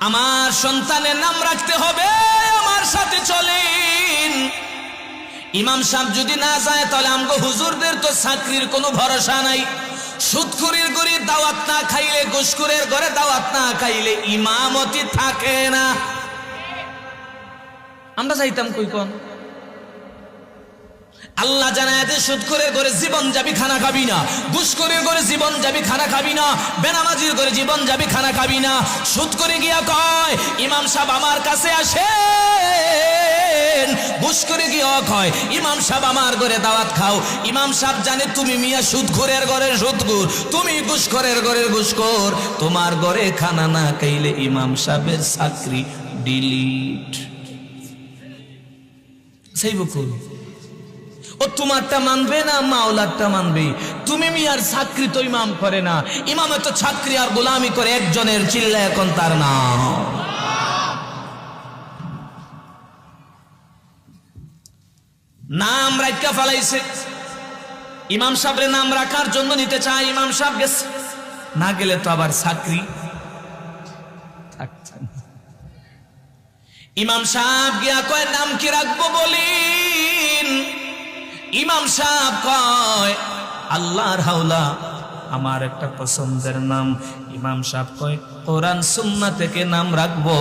আমার সন্তানের নাম রাখতে হবে, আমার সাথে চলেন। ইমাম সাহেব যদি না যায় তাহলে আমগো হুজুরদের তো চাকরির কোনো ভরসা নাই। সুদখুরির ঘরে দাওয়াত না খাইলে, ঘুষখোরের ঘরে দাওয়াত না খাইলে ইমামতি থাকে না। আমরা যাইতাম কই কোন? আল্লাহ জানায় যে সুদখোরের ঘরে জীবন যাবি, খানা খাবি না। ঘুষখোরের ঘরে জীবন যাবি, খানা খাবি না। বেনামাজির ঘরে জীবন যাবি, খানা খাবি না। সুদখোরে গিয়া কয় ইমাম সাহেব আমার কাছে আসেন। ঘুষখোরে গিয়া কয় ইমাম সাহেব আমার ঘরে দাওয়াত খাও। ইমাম সাহেব জানে তুমি মিয়া সুদখোরের ঘরের সুদখোর, তুমি ঘুষখোরের ঘরের ঘুষখোর। তোমার ঘরে খানা না খাইলে ইমাম সাহেবের চাকরি ডিলিট। সেই বকুল ও তোমারটা মানবে না মাওলারটা মানবে? তুমি মিয়ার চাকরি তো ইমাম করে না, ইমামে তো চাকরি আর গোলামি করে একজনের, চিল্লা এখন তার নাম। নাম রাখা ফেলাইছে। ইমাম সাহেবের নাম রাখার জন্য নিতে চায়, ইমাম সাহেব গেছে, না গেলে তো আবার চাকরি থাকছে না। ইমাম সাহেব গিয়া কয় নাম কি রাখবো বলিন? ইমাম সাহেব কয় আল্লাহর হাওলা, আমার একটা পছন্দের নাম। ইমাম সাহেব কয় কোরআন সুন্নাহ থেকে নাম রাখবো।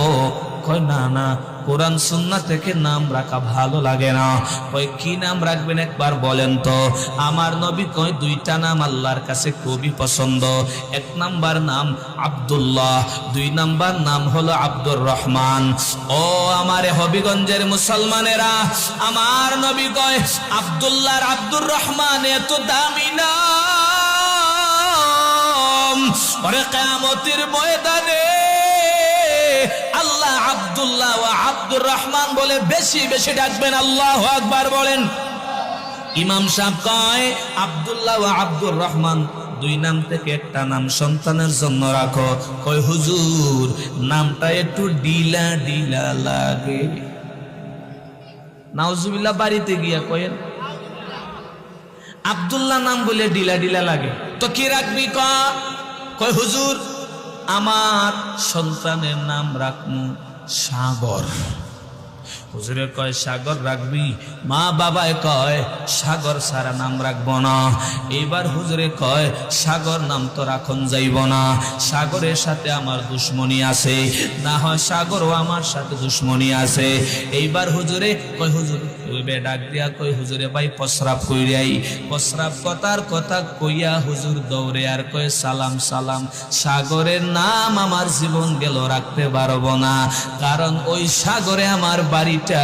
কয় না না, কোরআন সুন্নাহ থেকে নাম রাখা ভালো লাগে না। কয় কি নাম রাখবেন একবার বলেন তো? আমার নবী কয় দুইটা নাম আল্লাহর কাছে খুবই পছন্দ। এক নাম্বার নাম আব্দুল্লাহ, দুই নাম্বার নাম হলো আব্দুর রহমান। ও আমারে হবিগঞ্জের মুসলমানেরা, আমার নবী কয় আব্দুল্লাহ আর আব্দুর রহমান এত দামি নাম, ওরে কিয়ামতের ময়দানে আল্লাহ আব্দুল্লাহ ও আব্দুর রহমান বলে বেশি বেশি ডাকবেন। আল্লাহু আকবার বলেন। ইমাম সাহেব কয় আব্দুল্লাহ ও আব্দুর রহমান দুই নাম থেকে একটা নাম সন্তানের জন্য রাখো। কয় হুজুর নামটা একটু ডিলা ডিলা লাগে। নাউজুবিল্লাহ বাড়িতে গিয়া কয়েন আব্দুল্লাহ নাম বলে ডিলা ডিলা লাগে, তো কি রাখবি? কয় হুজুর আমার সন্তানের নাম রাখমু সাগর। হুজুরে কয় সাগর রাখবি? মা বাবায় কয় সাগর সারা নাম রাখবো না। এইবার হুজুরে কয় সাগর নাম তো রাখন যাইব না, সাগরের সাথে আমার দুশ্মনী আছে, না হয় সাগরও আমার সাথে দুশ্মনী আছে। এইবার হুজুরে কয় হুজুর ডাক দিয়া কয় হুজুরে ভাই প্রস্রাব কইরাই। প্রস্রাব কথার কথা কইয়া হুজুর দৌড়ে আর কয় সালাম সালাম, সাগরের নাম আমার জীবন গেল রাখতে পারবো না, কারণ ওই সাগরে আমার বাড়িটা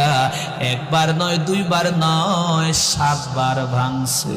একবার নয়, দুইবার নয়, 7 বার ভাঙছে।